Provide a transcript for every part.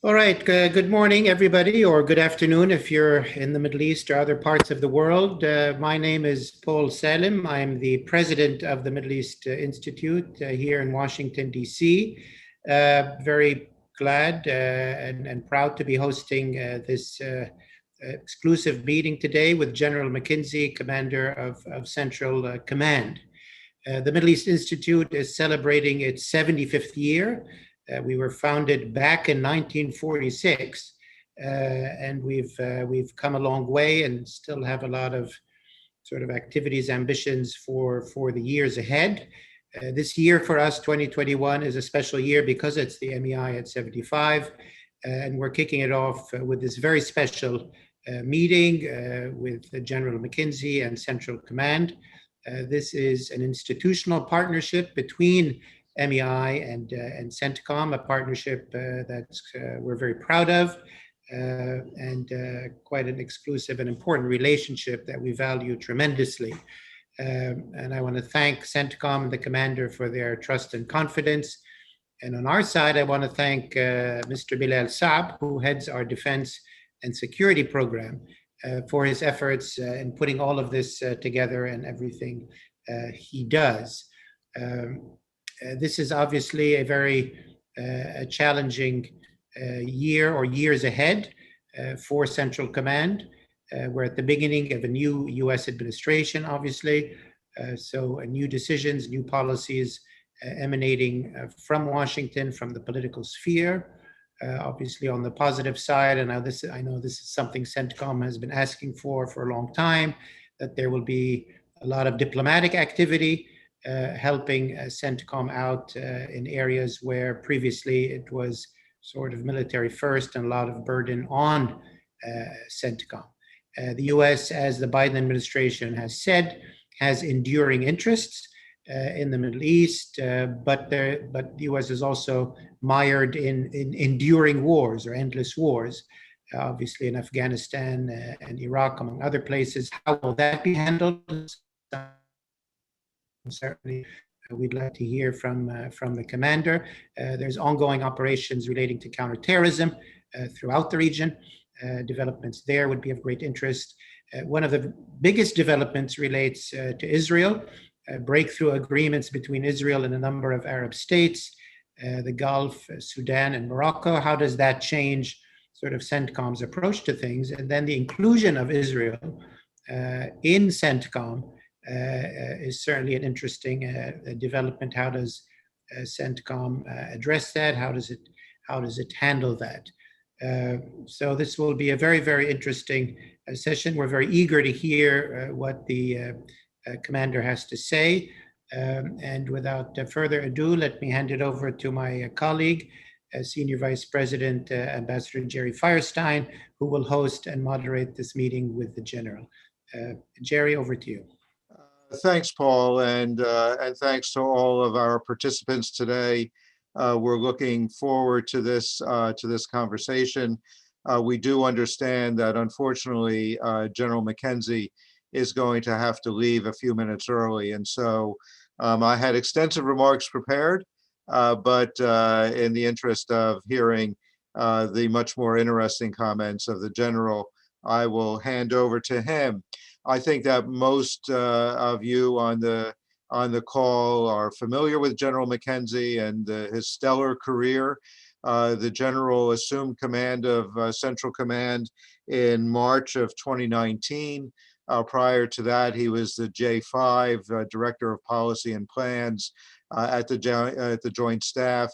All right. Good morning, everybody, or good afternoon if you're in the Middle East or other parts of the world. My name is Paul Salim. I'm the president of the Middle East Institute here in Washington, D.C. Very glad and proud to be hosting this exclusive meeting today with General McKenzie, Commander of Central Command. The Middle East Institute is celebrating its 75th year. We were founded back in 1946, and we've come a long way and still have a lot of sort of activities, ambitions for the years ahead. This year for us, 2021, is a special year because it's the MEI at 75, and we're kicking it off with this very special meeting with General McKenzie and Central Command. This is an institutional partnership between MEI and CENTCOM, a partnership that we're very proud of, and quite an exclusive and important relationship that we value tremendously. And I want to thank CENTCOM and the commander for their trust and confidence. And on our side, I want to thank Mr. Bilal Saab, who heads our defense and security program, for his efforts in putting all of this together and everything he does. This is obviously a very challenging year or years ahead for Central Command. We're at the beginning of a new US administration, obviously. So new decisions, new policies emanating from Washington, from the political sphere. Obviously, on the positive side, and I know this is something CENTCOM has been asking for a long time, that there will be a lot of diplomatic activity helping CENTCOM out in areas where previously it was sort of military first and a lot of burden on CENTCOM. The US, as the Biden administration has said, has enduring interests in the Middle East, but the US is also mired in enduring wars or endless wars, obviously in Afghanistan and Iraq, among other places. How will that be handled? Certainly, we'd like to hear from the commander. There's ongoing operations relating to counterterrorism throughout the region. Developments there would be of great interest. One of the biggest developments relates to Israel. Breakthrough agreements between Israel and a number of Arab states, the Gulf, Sudan, and Morocco. How does that change sort of CENTCOM's approach to things? And then the inclusion of Israel in CENTCOM is certainly an interesting development. How does CENTCOM address that? How does it handle that? So this will be a very, very interesting session. We're very eager to hear what the commander has to say. And without further ado, let me hand it over to my colleague, Senior Vice President, Ambassador Jerry Firestein, who will host and moderate this meeting with the General. Jerry, over to you. Thanks, Paul, and thanks to all of our participants today. We're looking forward to this conversation. We do understand that, unfortunately, General McKenzie is going to have to leave a few minutes early. And so I had extensive remarks prepared, but in the interest of hearing the much more interesting comments of the General, I will hand over to him. I think that most of you on the call are familiar with General McKenzie and his stellar career. The General assumed command of Central Command in March of 2019. Prior to that, he was the J5 Director of Policy and Plans at the Joint Staff.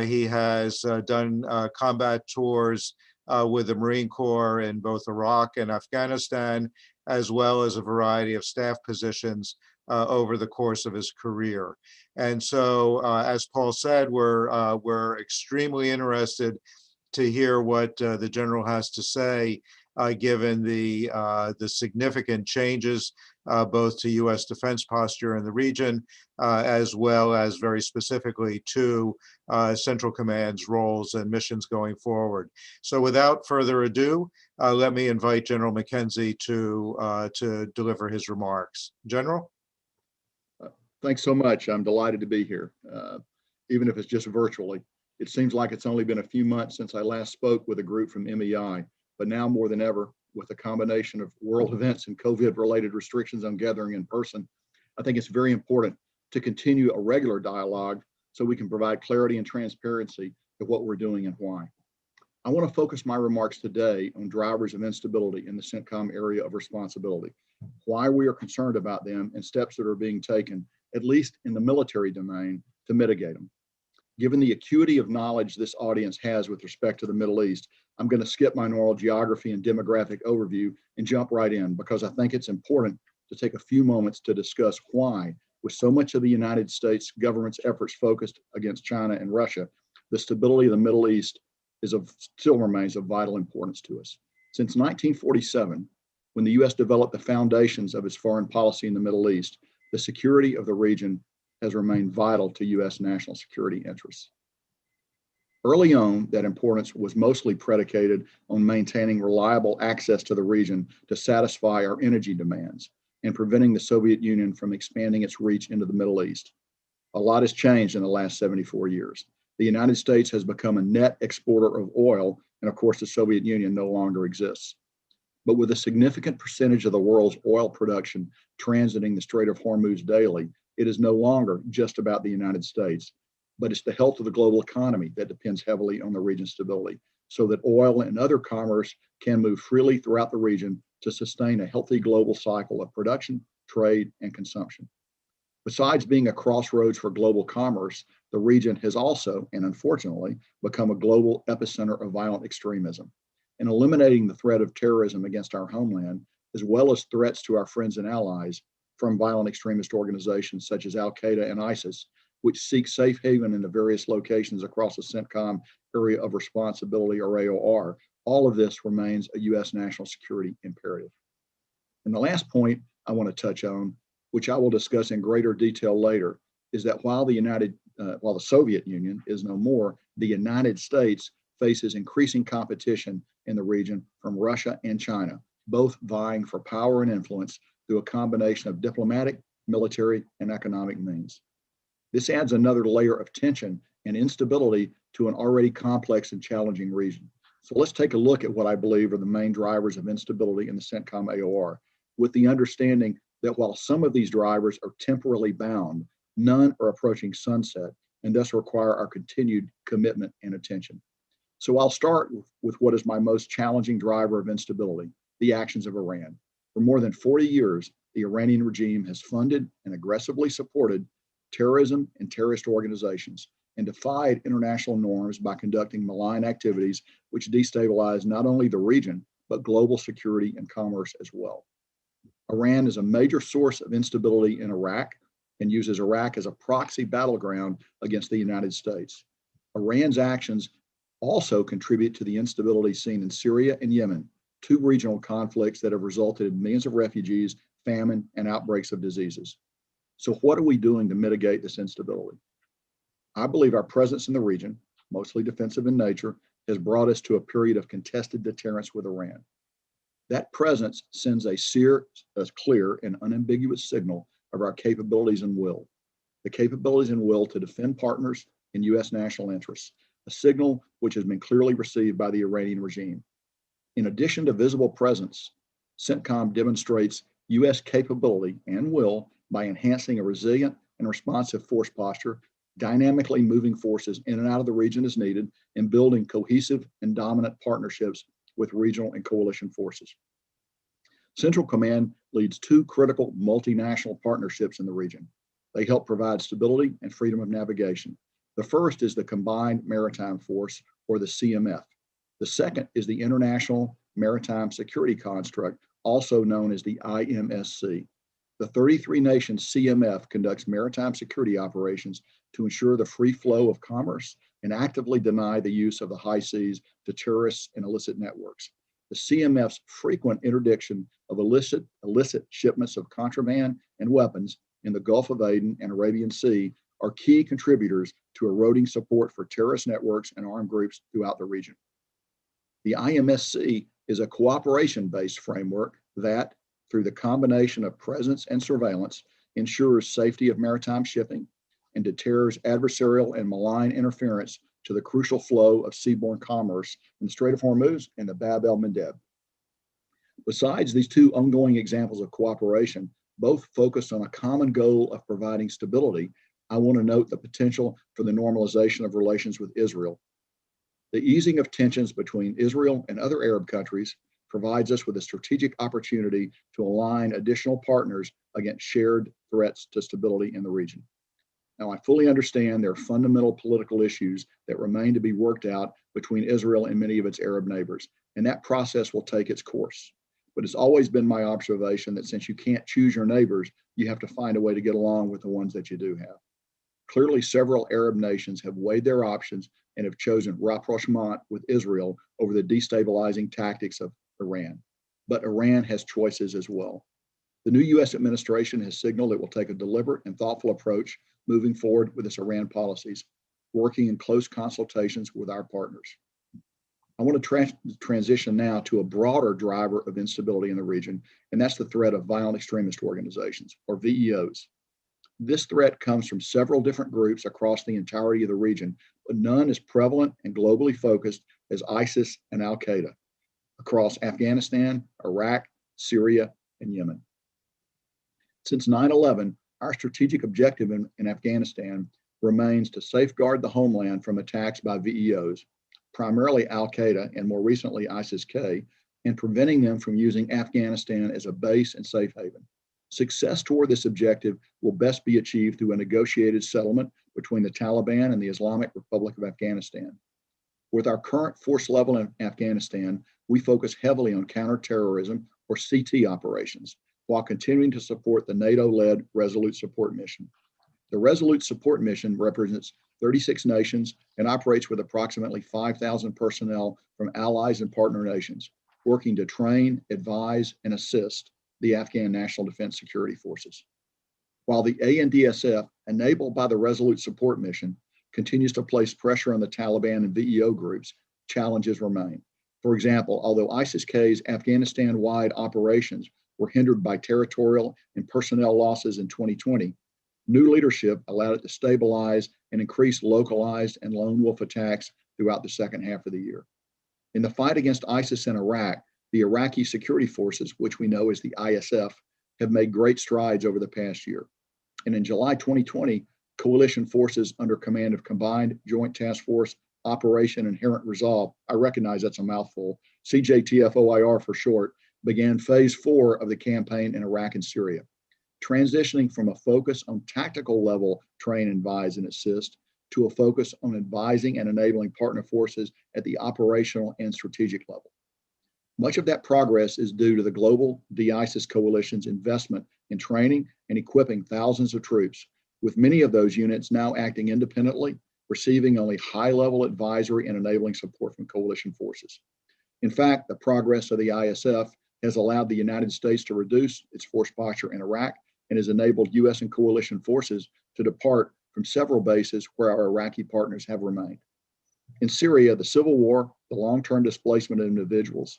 He has done combat tours with the Marine Corps in both Iraq and Afghanistan, as well as a variety of staff positions over the course of his career. And so, as Paul said, we're extremely interested to hear what the General has to say, given the significant changes both to U.S. defense posture in the region, as well as very specifically to Central Command's roles and missions going forward. So without further ado, let me invite General McKenzie to deliver his remarks. General? Thanks so much. I'm delighted to be here, even if it's just virtually. It seems like it's only been a few months since I last spoke with a group from MEI, but now more than ever, with a combination of world events and COVID-related restrictions on gathering in person, I think it's very important to continue a regular dialogue so we can provide clarity and transparency of what we're doing and why. I want to focus my remarks today on drivers of instability in the CENTCOM area of responsibility, why we are concerned about them, and steps that are being taken, at least in the military domain, to mitigate them. Given the acuity of knowledge this audience has with respect to the Middle East, I'm going to skip my normal geography and demographic overview and jump right in, because I think it's important to take a few moments to discuss why, with so much of the United States government's efforts focused against China and Russia, the stability of the Middle East still remains of vital importance to us. Since 1947, when the U.S. developed the foundations of its foreign policy in the Middle East, the security of the region has remained vital to U.S. national security interests. Early on, that importance was mostly predicated on maintaining reliable access to the region to satisfy our energy demands and preventing the Soviet Union from expanding its reach into the Middle East. A lot has changed in the last 74 years. The United States has become a net exporter of oil, and of course, the Soviet Union no longer exists. But with a significant percentage of the world's oil production transiting the Strait of Hormuz daily, it is no longer just about the United States, but it's the health of the global economy that depends heavily on the region's stability, so that oil and other commerce can move freely throughout the region to sustain a healthy global cycle of production, trade, and consumption. Besides being a crossroads for global commerce, the region has also, and unfortunately, become a global epicenter of violent extremism. And eliminating the threat of terrorism against our homeland, as well as threats to our friends and allies from violent extremist organizations such as Al-Qaeda and ISIS, which seek safe haven in the various locations across the CENTCOM area of responsibility, or AOR, all of this remains a U.S. national security imperative. And the last point I want to touch on, which I will discuss in greater detail later, is that while the Soviet Union is no more, the United States faces increasing competition in the region from Russia and China, both vying for power and influence through a combination of diplomatic, military, and economic means. This adds another layer of tension and instability to an already complex and challenging region. So let's take a look at what I believe are the main drivers of instability in the CENTCOM AOR, with the understanding that while some of these drivers are temporally bound, none are approaching sunset and thus require our continued commitment and attention. So I'll start with what is my most challenging driver of instability, the actions of Iran. For more than 40 years, the Iranian regime has funded and aggressively supported terrorism and terrorist organizations and defied international norms by conducting malign activities which destabilize not only the region, but global security and commerce as well. Iran is a major source of instability in Iraq and uses Iraq as a proxy battleground against the United States. Iran's actions also contribute to the instability seen in Syria and Yemen, two regional conflicts that have resulted in millions of refugees, famine, and outbreaks of diseases. So what are we doing to mitigate this instability? I believe our presence in the region, mostly defensive in nature, has brought us to a period of contested deterrence with Iran. That presence sends a clear and unambiguous signal of our capabilities and will. The capabilities and will to defend partners in U.S. national interests, a signal which has been clearly received by the Iranian regime. In addition to visible presence, CENTCOM demonstrates U.S. capability and will by enhancing a resilient and responsive force posture, dynamically moving forces in and out of the region as needed, and building cohesive and dominant partnerships with regional and coalition forces. Central Command leads two critical multinational partnerships in the region. They help provide stability and freedom of navigation. The first is the Combined Maritime Force, or the CMF. The second is the International Maritime Security Construct, also known as the IMSC. The 33-nation CMF conducts maritime security operations to ensure the free flow of commerce and actively deny the use of the high seas to terrorists and illicit networks. The CMF's frequent interdiction of illicit shipments of contraband and weapons in the Gulf of Aden and Arabian Sea are key contributors to eroding support for terrorist networks and armed groups throughout the region. The IMSC is a cooperation-based framework that, through the combination of presence and surveillance, ensures safety of maritime shipping and deters adversarial and malign interference to the crucial flow of seaborne commerce in the Strait of Hormuz and the Bab el-Mandeb. Besides these two ongoing examples of cooperation, both focused on a common goal of providing stability, I want to note the potential for the normalization of relations with Israel. The easing of tensions between Israel and other Arab countries provides us with a strategic opportunity to align additional partners against shared threats to stability in the region. Now, I fully understand there are fundamental political issues that remain to be worked out between Israel and many of its Arab neighbors, and that process will take its course. But it's always been my observation that since you can't choose your neighbors, you have to find a way to get along with the ones that you do have. Clearly, several Arab nations have weighed their options and have chosen rapprochement with Israel over the destabilizing tactics of Iran. But Iran has choices as well. The new U.S. administration has signaled it will take a deliberate and thoughtful approach moving forward with its Iran policies, working in close consultations with our partners. I want to transition now to a broader driver of instability in the region, and that's the threat of violent extremist organizations, or VEOs. This threat comes from several different groups across the entirety of the region, but none as prevalent and globally focused as ISIS and Al-Qaeda across Afghanistan, Iraq, Syria, and Yemen. Since 9/11, our strategic objective in Afghanistan remains to safeguard the homeland from attacks by VEOs, primarily Al-Qaeda and more recently ISIS-K, and preventing them from using Afghanistan as a base and safe haven. Success toward this objective will best be achieved through a negotiated settlement between the Taliban and the Islamic Republic of Afghanistan. With our current force level in Afghanistan, we focus heavily on counterterrorism or CT operations, while continuing to support the NATO-led Resolute Support Mission. The Resolute Support Mission represents 36 nations and operates with approximately 5,000 personnel from allies and partner nations, working to train, advise, and assist the Afghan National Defense Security Forces. While the ANDSF, enabled by the Resolute Support Mission, continues to place pressure on the Taliban and VEO groups, challenges remain. For example, although ISIS-K's Afghanistan-wide operations were hindered by territorial and personnel losses in 2020, new leadership allowed it to stabilize and increase localized and lone wolf attacks throughout the second half of the year. In the fight against ISIS in Iraq, the Iraqi security forces, which we know as the ISF, have made great strides over the past year. And in July 2020, coalition forces under command of Combined Joint Task Force Operation Inherent Resolve, I recognize that's a mouthful, CJTF-OIR for short, began phase 4 of the campaign in Iraq and Syria, transitioning from a focus on tactical level train, advise, and assist to a focus on advising and enabling partner forces at the operational and strategic level. Much of that progress is due to the global de-ISIS coalition's investment in training and equipping thousands of troops, with many of those units now acting independently, receiving only high-level advisory and enabling support from coalition forces. In fact, the progress of the ISF has allowed the United States to reduce its force posture in Iraq and has enabled U.S. and coalition forces to depart from several bases where our Iraqi partners have remained. In Syria, the civil war, the long-term displacement of individuals,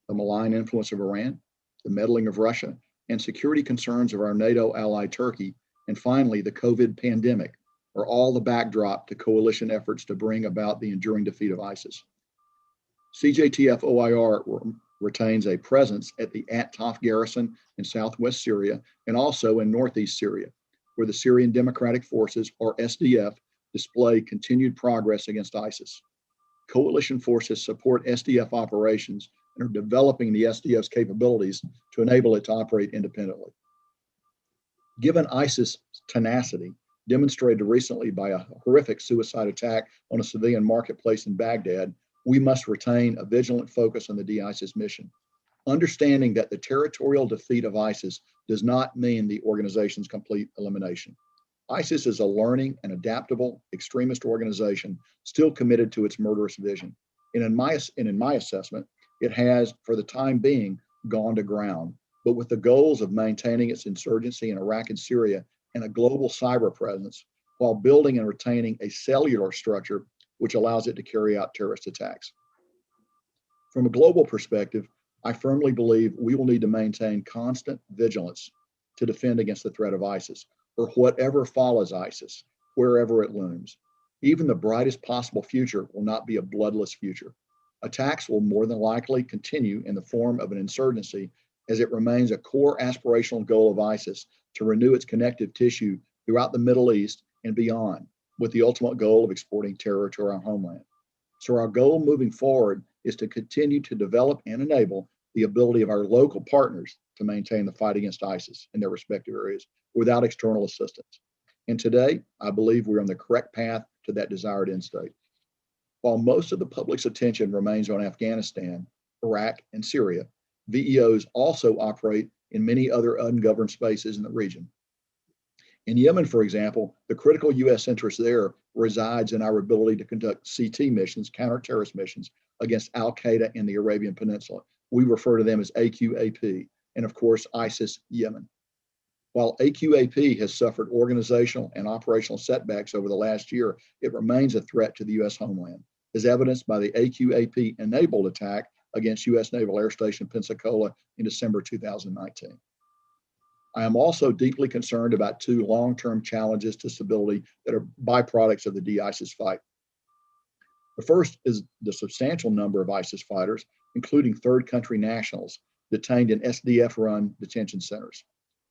the malign influence of Iran, the meddling of Russia, and security concerns of our NATO ally Turkey, and finally the COVID pandemic are all the backdrop to coalition efforts to bring about the enduring defeat of ISIS. CJTF-OIR retains a presence at the At-Taf garrison in southwest Syria and also in northeast Syria, where the Syrian Democratic Forces, or SDF, display continued progress against ISIS. Coalition forces support SDF operations and are developing the SDF's capabilities to enable it to operate independently. Given ISIS' tenacity, demonstrated recently by a horrific suicide attack on a civilian marketplace in Baghdad, we must retain a vigilant focus on the de-ISIS mission, understanding that the territorial defeat of ISIS does not mean the organization's complete elimination. ISIS is a learning and adaptable extremist organization still committed to its murderous vision. And in my assessment, it has, for the time being, gone to ground, but with the goals of maintaining its insurgency in Iraq and Syria and a global cyber presence, while building and retaining a cellular structure which allows it to carry out terrorist attacks. From a global perspective, I firmly believe we will need to maintain constant vigilance to defend against the threat of ISIS, or whatever follows ISIS, wherever it looms. Even the brightest possible future will not be a bloodless future. Attacks will more than likely continue in the form of an insurgency, as it remains a core aspirational goal of ISIS to renew its connective tissue throughout the Middle East and beyond, with the ultimate goal of exporting terror to our homeland. So our goal moving forward is to continue to develop and enable the ability of our local partners to maintain the fight against ISIS in their respective areas without external assistance. And today, I believe we're on the correct path to that desired end state. While most of the public's attention remains on Afghanistan, Iraq, and Syria, VEOs also operate in many other ungoverned spaces in the region. In Yemen, for example, the critical U.S. interest there resides in our ability to conduct CT missions, counter-terrorist missions, against Al-Qaeda in the Arabian Peninsula. We refer to them as AQAP, and of course, ISIS Yemen. While AQAP has suffered organizational and operational setbacks over the last year, it remains a threat to the U.S. homeland, as evidenced by the AQAP-enabled attack against U.S. Naval Air Station Pensacola in December 2019. I am also deeply concerned about two long-term challenges to stability that are byproducts of the de-ISIS fight. The first is the substantial number of ISIS fighters, including third country nationals, detained in SDF-run detention centers.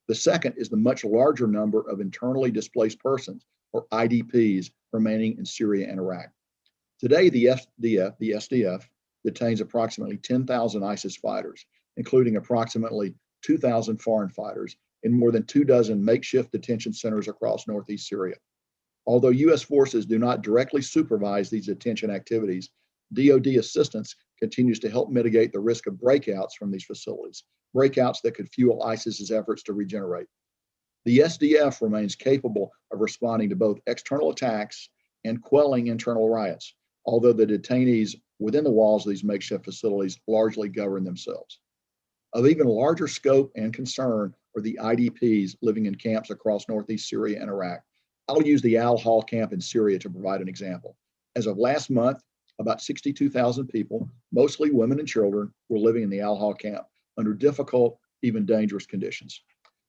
The second is the much larger number of internally displaced persons, or IDPs, remaining in Syria and Iraq. Today, the SDF, detains approximately 10,000 ISIS fighters, including approximately 2,000 foreign fighters, in more than 24 makeshift detention centers across northeast Syria. Although U.S. forces do not directly supervise these detention activities, DoD assistance continues to help mitigate the risk of breakouts from these facilities, breakouts that could fuel ISIS's efforts to regenerate. The SDF remains capable of responding to both external attacks and quelling internal riots, although the detainees within the walls of these makeshift facilities largely govern themselves. Of even larger scope and concern are the IDPs living in camps across northeast Syria and Iraq. I'll use the Al-Hol camp in Syria to provide an example. As of last month, about 62,000 people, mostly women and children, were living in the Al-Hol camp under difficult, even dangerous conditions.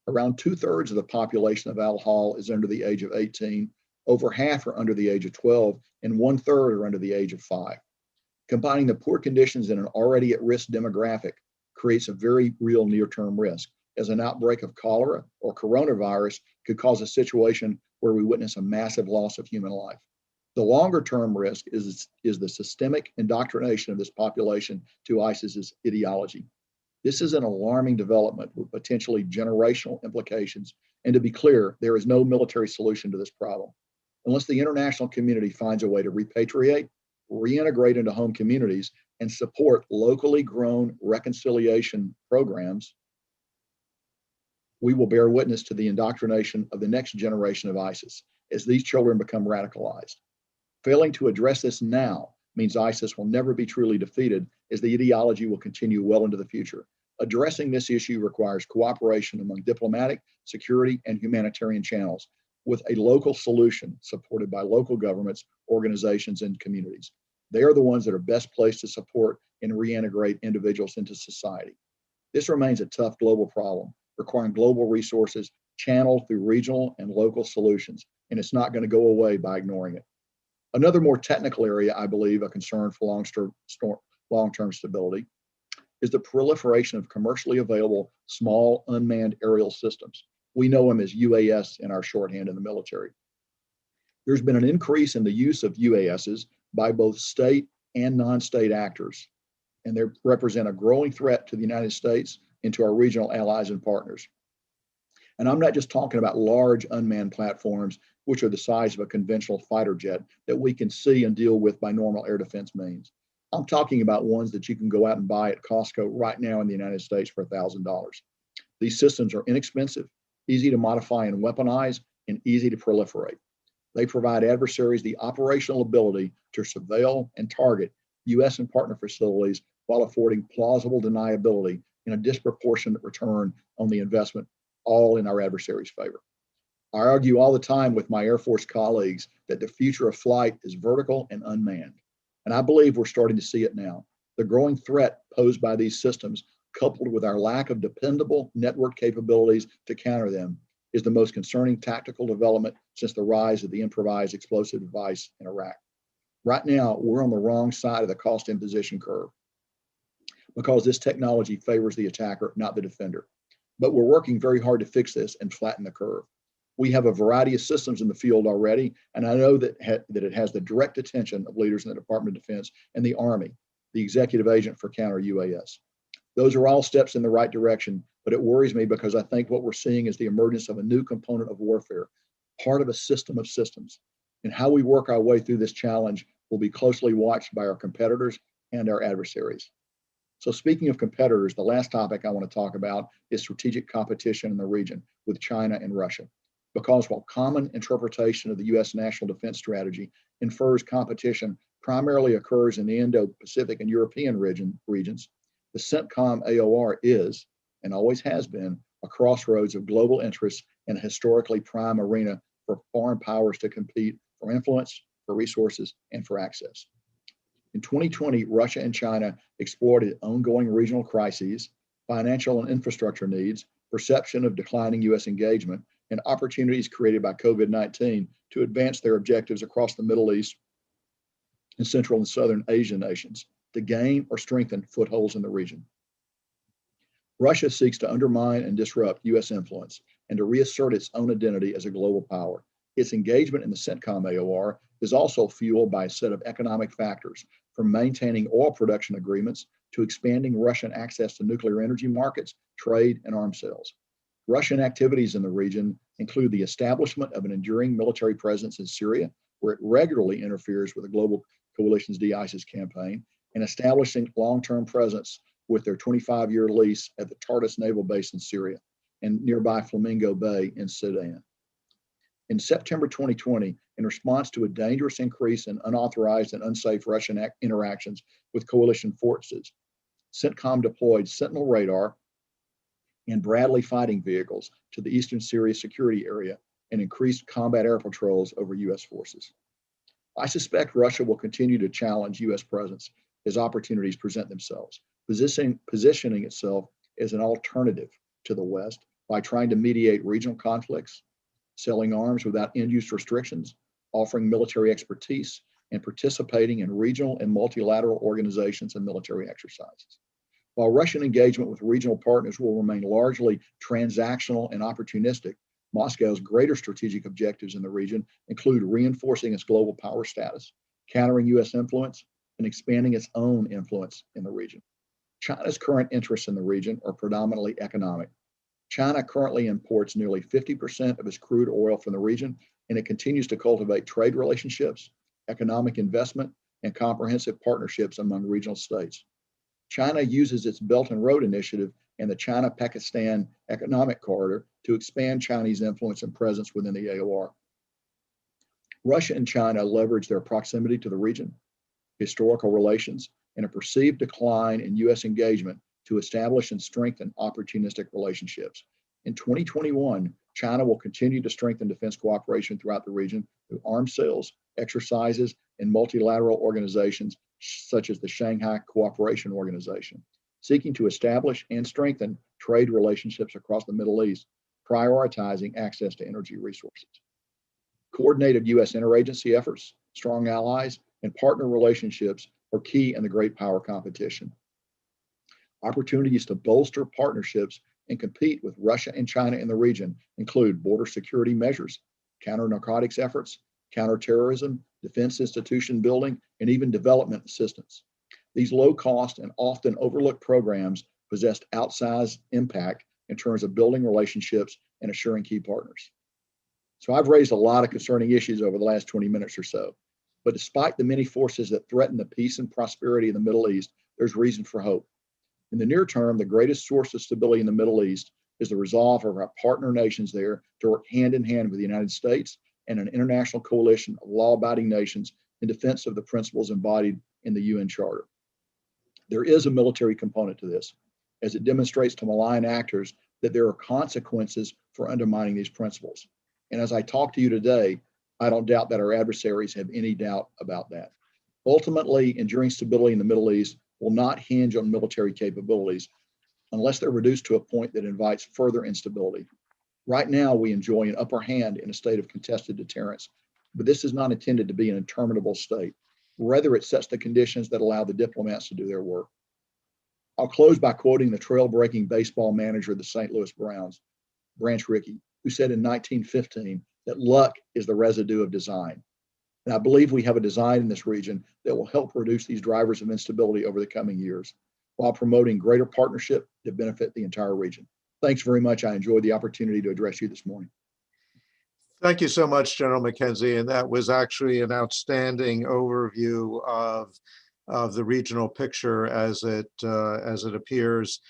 Around 2/3 of the population of Al-Hol is under the age of 18, over half are under the age of 12, and 1/3 are under the age of 5. Combining the poor conditions in an already at-risk demographic creates a very real near-term risk, as an outbreak of cholera or coronavirus could cause a situation where we witness a massive loss of human life. The longer-term risk is the systemic indoctrination of this population to ISIS's ideology. This is an alarming development with potentially generational implications, and to be clear, there is no military solution to this problem. Unless the international community finds a way to repatriate, reintegrate into home communities, and support locally grown reconciliation programs, we will bear witness to the indoctrination of the next generation of ISIS as these children become radicalized. Failing to address this now means ISIS will never be truly defeated, as the ideology will continue well into the future. Addressing this issue requires cooperation among diplomatic, security, and humanitarian channels, with a local solution supported by local governments, organizations, and communities. They are the ones that are best placed to support and reintegrate individuals into society. This remains a tough global problem, requiring global resources channeled through regional and local solutions, and it's not going to go away by ignoring it. Another more technical area, I believe, a concern for long-term stability, is the proliferation of commercially available small unmanned aerial systems. We know them as UAS in our shorthand in the military. There's been an increase in the use of UASs by both state and non-state actors, and they represent a growing threat to the United States and to our regional allies and partners. And I'm not just talking about large unmanned platforms, which are the size of a conventional fighter jet that we can see and deal with by normal air defense means. I'm talking about ones that you can go out and buy at Costco right now in the United States for $1,000. These systems are inexpensive, easy to modify and weaponize, and easy to proliferate. They provide adversaries the operational ability to surveil and target U.S. and partner facilities while affording plausible deniability and a disproportionate return on the investment, all in our adversaries' favor. I argue all the time with my Air Force colleagues that the future of flight is vertical and unmanned, and I believe we're starting to see it now. The growing threat posed by these systems, coupled with our lack of dependable network capabilities to counter them, is the most concerning tactical development since the rise of the improvised explosive device in Iraq. Right now, we're on the wrong side of the cost imposition curve because this technology favors the attacker, not the defender. But we're working very hard to fix this and flatten the curve. We have a variety of systems in the field already, and I know that it has the direct attention of leaders in the Department of Defense and the Army, the executive agent for counter UAS. Those are all steps in the right direction, but it worries me because I think what we're seeing is the emergence of a new component of warfare, part of a system of systems. And how we work our way through this challenge will be closely watched by our competitors and our adversaries. So speaking of competitors, the last topic I want to talk about is strategic competition in the region with China and Russia. Because while common interpretation of the U.S. national defense strategy infers competition primarily occurs in the Indo-Pacific and European regions, the CENTCOM AOR is, and always has been, a crossroads of global interests and a historically prime arena for foreign powers to compete for influence, for resources, and for access. In 2020, Russia and China exploited ongoing regional crises, financial and infrastructure needs, perception of declining U.S. engagement, and opportunities created by COVID-19 to advance their objectives across the Middle East and Central and Southern Asian nations to gain or strengthen footholds in the region. Russia seeks to undermine and disrupt U.S. influence and to reassert its own identity as a global power. Its engagement in the CENTCOM AOR is also fueled by a set of economic factors, from maintaining oil production agreements to expanding Russian access to nuclear energy markets, trade, and arms sales. Russian activities in the region include the establishment of an enduring military presence in Syria, where it regularly interferes with the global coalition's de-ISIS campaign, and establishing long-term presence with their 25-year lease at the Tartus Naval Base in Syria and nearby Flamingo Bay in Sudan. In September 2020, in response to a dangerous increase in unauthorized and unsafe Russian interactions with coalition forces, CENTCOM deployed Sentinel radar and Bradley fighting vehicles to the eastern Syria security area and increased combat air patrols over U.S. forces. I suspect Russia will continue to challenge U.S. presence as opportunities present themselves, positioning itself as an alternative to the West by trying to mediate regional conflicts, selling arms without end-use restrictions, offering military expertise, and participating in regional and multilateral organizations and military exercises. While Russian engagement with regional partners will remain largely transactional and opportunistic, Moscow's greater strategic objectives in the region include reinforcing its global power status, countering U.S. influence, and expanding its own influence in the region. China's current interests in the region are predominantly economic. China currently imports nearly 50% of its crude oil from the region, and it continues to cultivate trade relationships, economic investment, and comprehensive partnerships among regional states. China uses its Belt and Road Initiative and the China-Pakistan Economic Corridor to expand Chinese influence and presence within the AOR. Russia and China leverage their proximity to the region, historical relations, and a perceived decline in U.S. engagement to establish and strengthen opportunistic relationships. In 2021, China will continue to strengthen defense cooperation throughout the region through arms sales, exercises, and multilateral organizations such as the Shanghai Cooperation Organization, seeking to establish and strengthen trade relationships across the Middle East, prioritizing access to energy resources. Coordinated U.S. interagency efforts, strong allies, and partner relationships are key in the great power competition. Opportunities to bolster partnerships and compete with Russia and China in the region include border security measures, counter-narcotics efforts, counterterrorism, defense institution building, and even development assistance. These low-cost and often overlooked programs possess outsized impact in terms of building relationships and assuring key partners. So I've raised a lot of concerning issues over the last 20 minutes or so, but despite the many forces that threaten the peace and prosperity of the Middle East, there's reason for hope. In the near term, the greatest source of stability in the Middle East is the resolve of our partner nations there to work hand in hand with the United States and an international coalition of law-abiding nations in defense of the principles embodied in the UN Charter. There is a military component to this, as it demonstrates to malign actors that there are consequences for undermining these principles. And as I talk to you today, I don't doubt that our adversaries have any doubt about that. Ultimately, enduring stability in the Middle East will not hinge on military capabilities unless they're reduced to a point that invites further instability. Right now, we enjoy an upper hand in a state of contested deterrence, but this is not intended to be an interminable state. Rather, it sets the conditions that allow the diplomats to do their work. I'll close by quoting the trail-breaking baseball manager of the St. Louis Browns, Branch Rickey, who said in 1915 that luck is the residue of design. And I believe we have a design in this region that will help reduce these drivers of instability over the coming years, while promoting greater partnership to benefit the entire region. Thanks very much. I enjoyed the opportunity to address you this morning. Thank you so much, General McKenzie. And that was actually an outstanding overview of the regional picture as it appears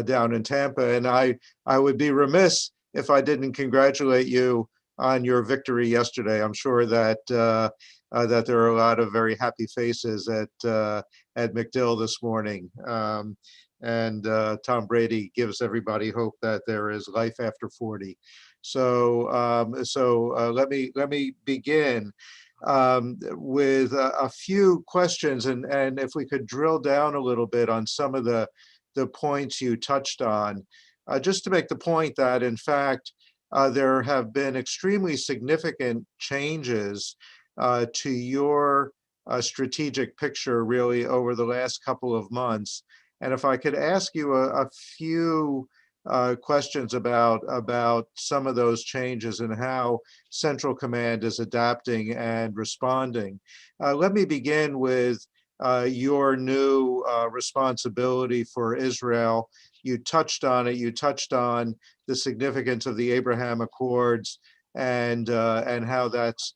down in Tampa. And I would be remiss if I didn't congratulate you on your victory yesterday. I'm sure that that there are a lot of very happy faces at MacDill this morning. And Tom Brady gives everybody hope that there is life after 40. So let me begin with a few questions, and if we could drill down a little bit on some of the points you touched on, just to make the point that in fact there have been extremely significant changes to your strategic picture really over the last couple of months. And if I could ask you a few questions about some of those changes and how Central Command is adapting and responding. Let me begin with your new responsibility for Israel. You touched on it. You touched on the significance of the Abraham Accords and how that's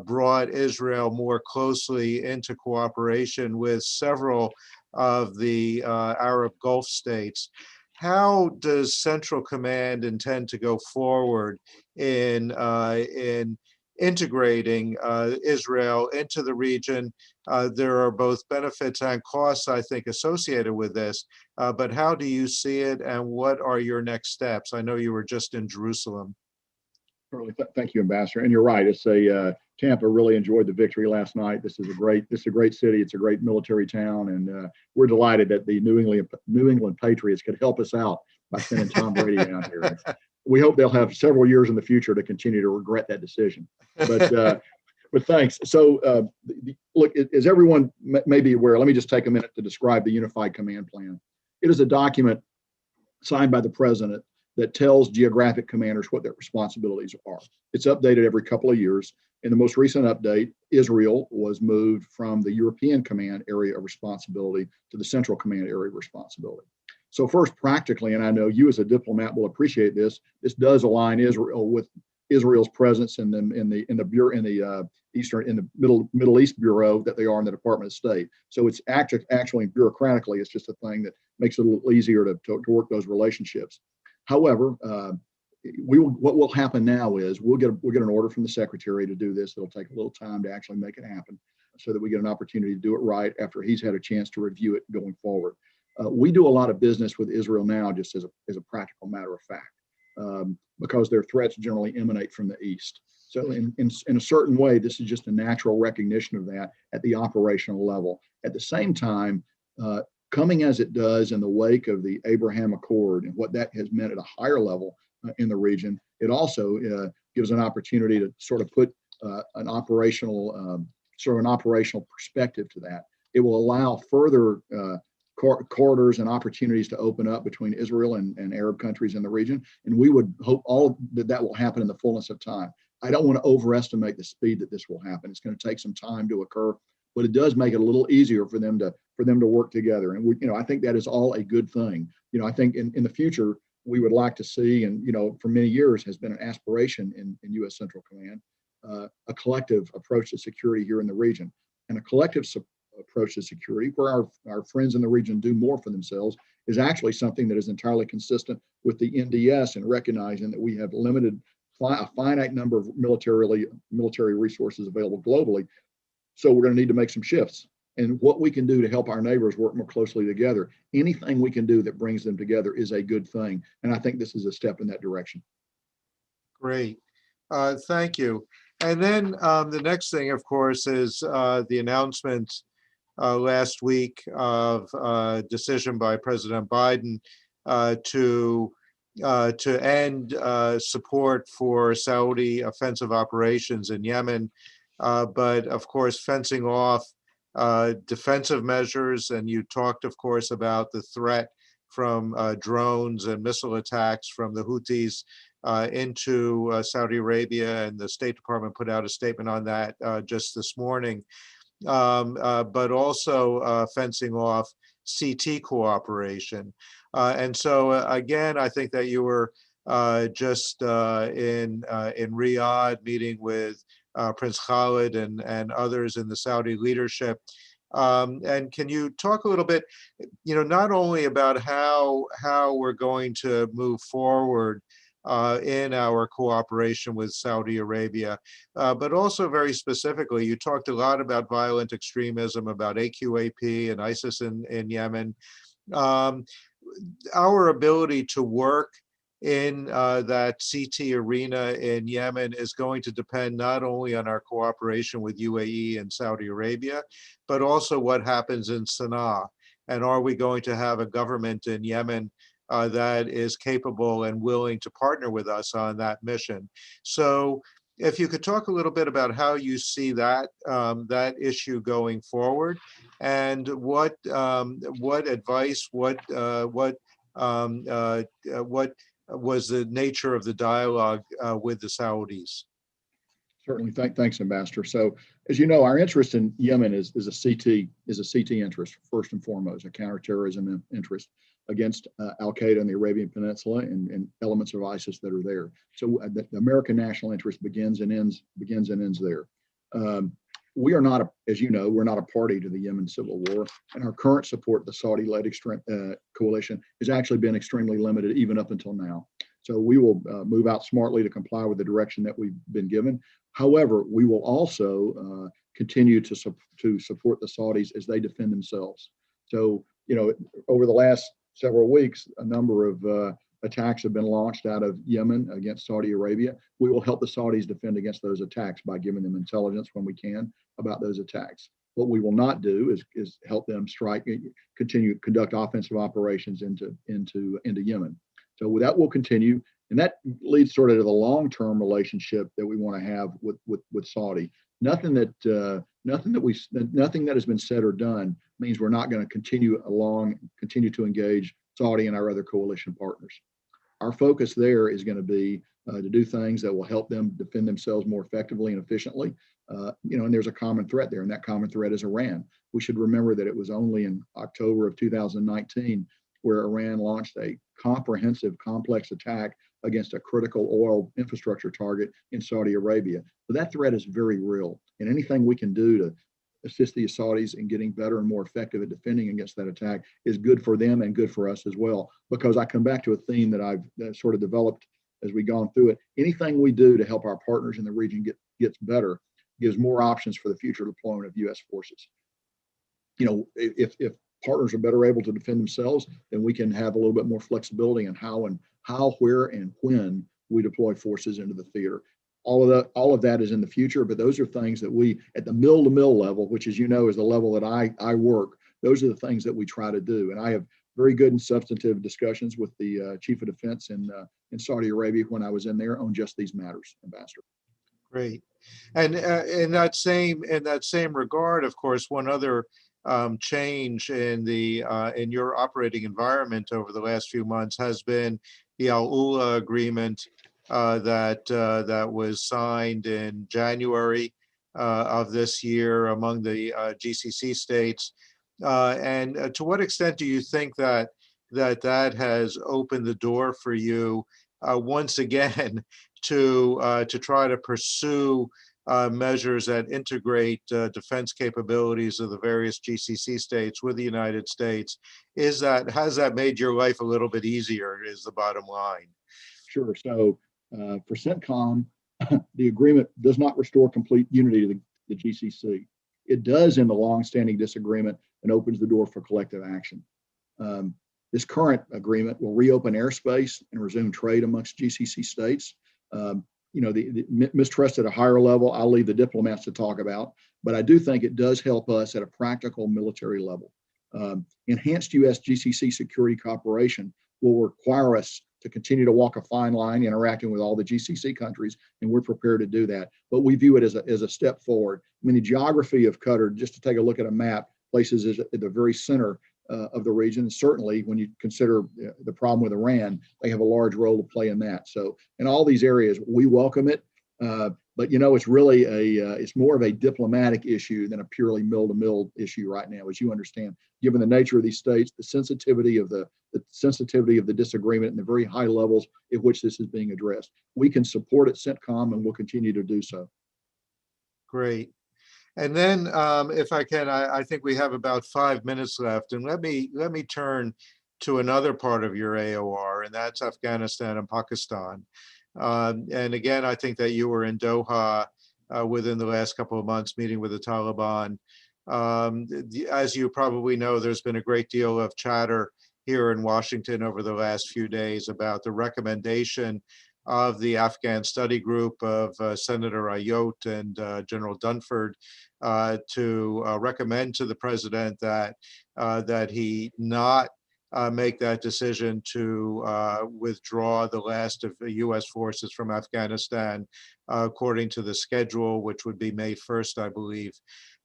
brought Israel more closely into cooperation with several of the Arab Gulf states. How does Central Command intend to go forward in integrating Israel into the region? There are both benefits and costs, I think, associated with this, but how do you see it and what are your next steps? I know you were just in Jerusalem. Thank you, Ambassador. And you're right. It's Tampa really enjoyed the victory last night. This is a great city. It's a great military town, and we're delighted that the New England Patriots could help us out by sending Tom Brady down here. We hope they'll have several years in the future to continue to regret that decision. But thanks. So look, as everyone may be aware, let me just take a minute to describe the Unified Command Plan. It is a document signed by the President that tells geographic commanders what their responsibilities are. It's updated every couple of years. In the most recent update, Israel was moved from the European Command area of responsibility to the Central Command area of responsibility. So first, practically, and I know you as a diplomat will appreciate this, this does align Israel with Israel's presence in the Middle East Bureau that they are in the Department of State. So it's actually bureaucratically, it's just a thing that makes it a little easier to work those relationships. However, what will happen now is we'll get an order from the Secretary to do this. It'll take a little time to actually make it happen so that we get an opportunity to do it right after he's had a chance to review it going forward. We do a lot of business with Israel now, just as a practical matter of fact, because their threats generally emanate from the east. So in a certain way, this is just a natural recognition of that at the operational level. At the same time, coming as it does in the wake of the Abraham Accord and what that has meant at a higher level in the region, it also gives an opportunity to sort of put an operational perspective to that. It will allow further corridors and opportunities to open up between Israel and Arab countries in the region, and we would hope all that will happen in the fullness of time. I don't want to overestimate the speed that this will happen. It's going to take some time to occur, but it does make it a little easier for them to work together. And I think that is all a good thing. I think in the future, we would like to see, and for many years has been an aspiration in U.S. Central Command, a collective approach to security here in the region. And a collective approach to security, where our friends in the region do more for themselves, is actually something that is entirely consistent with the NDS and recognizing that we have a finite number of military resources available globally. So we're going to need to make some shifts. And what we can do to help our neighbors work more closely together, anything we can do that brings them together is a good thing. And I think this is a step in that direction. Great. Thank you. And then the next thing, of course, is the announcement last week of a decision by President Biden to to end support for Saudi offensive operations in Yemen, but of course fencing off defensive measures. And you talked, of course, about the threat from drones and missile attacks from the Houthis into Saudi Arabia, and the State Department put out a statement on that just this morning. But also fencing off CT cooperation. And so again, I think that you were just in Riyadh meeting with Prince Khalid and others in the Saudi leadership. And can you talk a little bit, not only about how we're going to move forward in our cooperation with Saudi Arabia, but also very specifically, you talked a lot about violent extremism, about AQAP and ISIS in Yemen. Our ability to work in that CT arena in Yemen is going to depend not only on our cooperation with UAE and Saudi Arabia, but also what happens in Sana'a. And are we going to have a government in Yemen that is capable and willing to partner with us on that mission? So if you could talk a little bit about how you see that that issue going forward, and what advice, what was the nature of the dialogue with the Saudis? Certainly, thanks, Ambassador. So, as you know, our interest in Yemen is a CT interest first and foremost, a counterterrorism interest against Al Qaeda in the Arabian Peninsula and elements of ISIS that are there. So, the American national interest begins and ends there. We are not, as you know, we're not a party to the Yemen civil war, and our current support, the Saudi-led coalition, has actually been extremely limited even up until now. So we will move out smartly to comply with the direction that we've been given. However, we will also continue to support the Saudis as they defend themselves. So, over the last several weeks, a number of attacks have been launched out of Yemen against Saudi Arabia. We will help the Saudis defend against those attacks by giving them intelligence when we can about those attacks. What we will not do is help them conduct offensive operations into Yemen. So that will continue, and that leads sort of to the long-term relationship that we want to have with Saudi. Nothing that has been said or done means we're not going to continue to engage Saudi and our other coalition partners. Our focus there is going to be to do things that will help them defend themselves more effectively and efficiently. And there's a common threat there, and that common threat is Iran. We should remember that it was only in October of 2019 where Iran launched a comprehensive, complex attack against a critical oil infrastructure target in Saudi Arabia. So that threat is very real, and anything we can do to assist the Saudis in getting better and more effective at defending against that attack is good for them and good for us as well. Because I come back to a theme that I've sort of developed as we've gone through it. Anything we do to help our partners in the region gets better, gives more options for the future deployment of U.S. forces. If partners are better able to defend themselves, then we can have a little bit more flexibility in how, where, and when we deploy forces into the theater. All of that is in the future, but those are things that we, at the mill-to-mill level, which, as you know, is the level that I work, those are the things that we try to do. And I have very good and substantive discussions with the Chief of Defense in Saudi Arabia when I was in there on just these matters, Ambassador. Great. And in that same regard, of course, one other change in your operating environment over the last few months has been the Al Ula agreement that was signed in January of this year among the GCC states. And to what extent do you think that has opened the door for you once again to try to pursue measures that integrate defense capabilities of the various GCC states with the United States? Has that made your life a little bit easier, is the bottom line? Sure. So for CENTCOM, the agreement does not restore complete unity to the GCC. It does in the long-standing disagreement and opens the door for collective action. This current agreement will reopen airspace and resume trade amongst GCC states. The mistrust at a higher level, I'll leave the diplomats to talk about, but I do think it does help us at a practical military level. Enhanced U.S. GCC security cooperation will require us to continue to walk a fine line interacting with all the GCC countries, and we're prepared to do that. But we view it as a step forward. I mean, the geography of Qatar, just to take a look at a map, places is at the very center of the region. Certainly, when you consider the problem with Iran, they have a large role to play in that. So in all these areas, we welcome it. But it's really it's more of a diplomatic issue than a purely mill-to-mill issue right now, as you understand, given the nature of these states, the sensitivity of the disagreement, and the very high levels at which this is being addressed. We can support it, CENTCOM, and we'll continue to do so. Great. And then, if I can, I think we have about 5 minutes left, and let me turn to another part of your AOR, and that's Afghanistan and Pakistan. And again, I think that you were in Doha within the last couple of months meeting with the Taliban. As you probably know, there's been a great deal of chatter here in Washington over the last few days about the recommendation of the Afghan study group of Senator Ayotte and General Dunford to recommend to the president that he not make that decision to withdraw the last of the U.S. forces from Afghanistan, according to the schedule, which would be May 1st, I believe.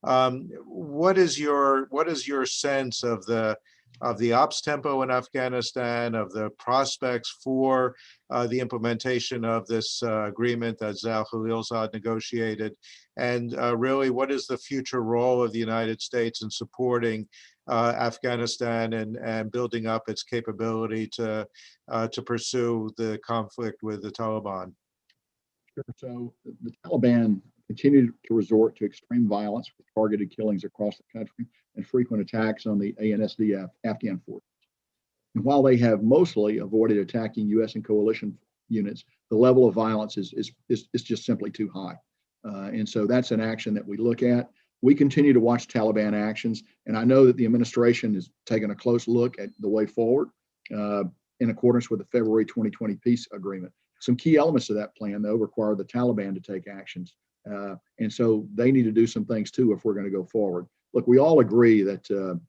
What is your sense of the ops tempo in Afghanistan, of the prospects for the implementation of this agreement that Zal Khalilzad negotiated, and really, what is the future role of the United States in supporting Afghanistan and building up its capability to pursue the conflict with the Taliban? Sure. So the Taliban continue to resort to extreme violence with targeted killings across the country and frequent attacks on the ANSDF Afghan forces. And while they have mostly avoided attacking U.S. and coalition units, the level of violence is just simply too high. And so that's an action that we look at. We continue to watch Taliban actions, and I know that the administration has taken a close look at the way forward in accordance with the February 2020 peace agreement. Some key elements of that plan, though, require the Taliban to take actions. And so they need to do some things, too, if we're going to go forward. Look, we all agree that the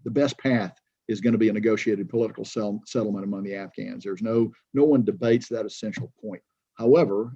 best path is going to be a negotiated political settlement among the Afghans. There's no one debates that essential point. However,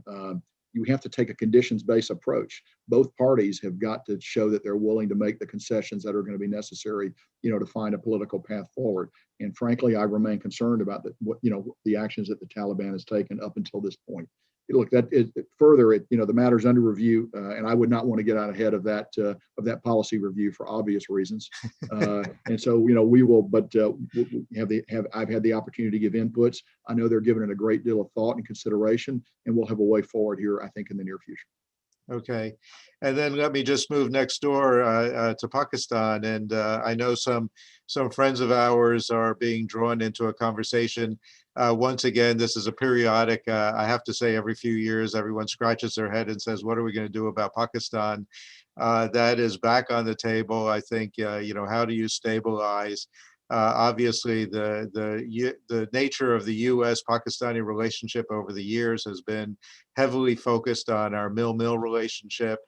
you have to take a conditions-based approach. Both parties have got to show that they're willing to make the concessions that are going to be necessary, to find a political path forward. And frankly, I remain concerned about the actions that the Taliban has taken up until this point. Look, the matter's under review, and I would not want to get out ahead of that policy review for obvious reasons. And so, we will, but I've had the opportunity to give inputs. I know they're giving it a great deal of thought and consideration, and we'll have a way forward here, I think, in the near future. Okay, and then let me just move next door to Pakistan, and I know some friends of ours are being drawn into a conversation. Once again, this is a periodic. I have to say, every few years, everyone scratches their head and says, "What are we going to do about Pakistan?" That is back on the table. I think how do you stabilize? Obviously, the nature of the U.S.-Pakistani relationship over the years has been heavily focused on our mill-mill relationship,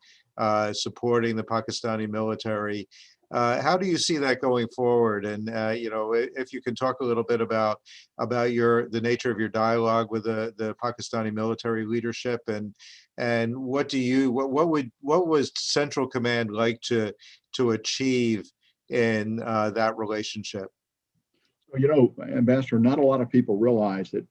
supporting the Pakistani military. How do you see that going forward? And if you can talk a little bit about the nature of your dialogue with the Pakistani military leadership, and what was Central Command like to achieve in that relationship? Ambassador, not a lot of people realize that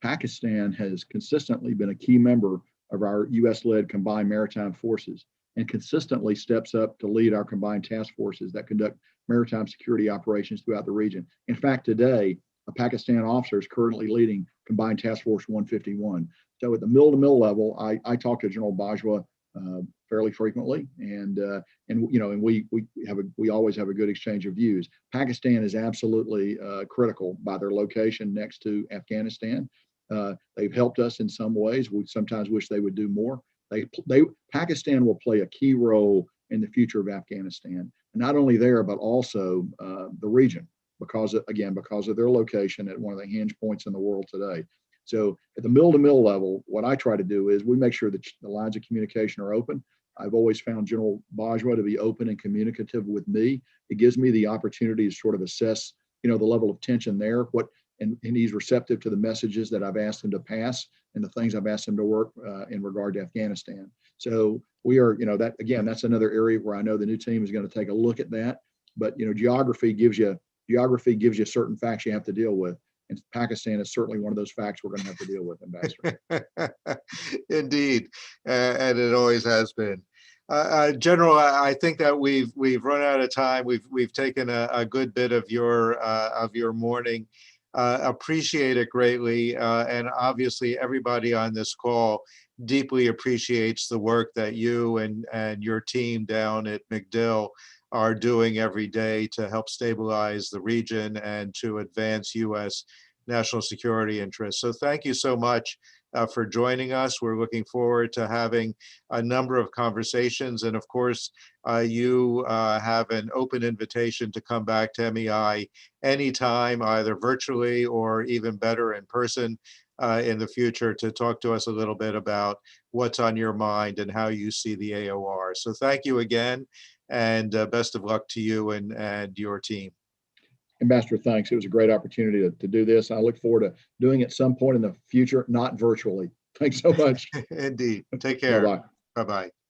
Pakistan has consistently been a key member of our U.S.-led combined maritime forces and consistently steps up to lead our combined task forces that conduct maritime security operations throughout the region. In fact, today, a Pakistan officer is currently leading Combined Task Force 151. So at the mill-to-mill level, I talk to General Bajwa fairly frequently, and we always have a good exchange of views. Pakistan is absolutely critical by their location next to Afghanistan. They've helped us in some ways. We sometimes wish they would do more. Pakistan will play a key role in the future of Afghanistan, and not only there, but also the region, because of their location at one of the hinge points in the world today. So at the mill-to-mill level, what I try to do is we make sure that the lines of communication are open. I've always found General Bajwa to be open and communicative with me. It gives me the opportunity to sort of assess, the level of tension there, and he's receptive to the messages that I've asked him to pass and the things I've asked him to work in regard to Afghanistan. So we are, that again, that's another area where I know the new team is going to take a look at that. But geography gives you certain facts you have to deal with. And Pakistan is certainly one of those facts we're going to have to deal with, Ambassador. Indeed, and it always has been. General, I think that we've run out of time. We've taken a good bit of your morning. Appreciate it greatly, and obviously everybody on this call deeply appreciates the work that you and your team down at MacDill are doing every day to help stabilize the region and to advance U.S. national security interests. So thank you so much for joining us. We're looking forward to having a number of conversations. And of course, you have an open invitation to come back to MEI anytime, either virtually or even better in person in the future, to talk to us a little bit about what's on your mind and how you see the AOR. So thank you again, and best of luck to you and your team. Ambassador, thanks. It was a great opportunity to do this. I look forward to doing it some point in the future, not virtually. Thanks so much. Indeed. Take care. Bye-bye. Bye-bye.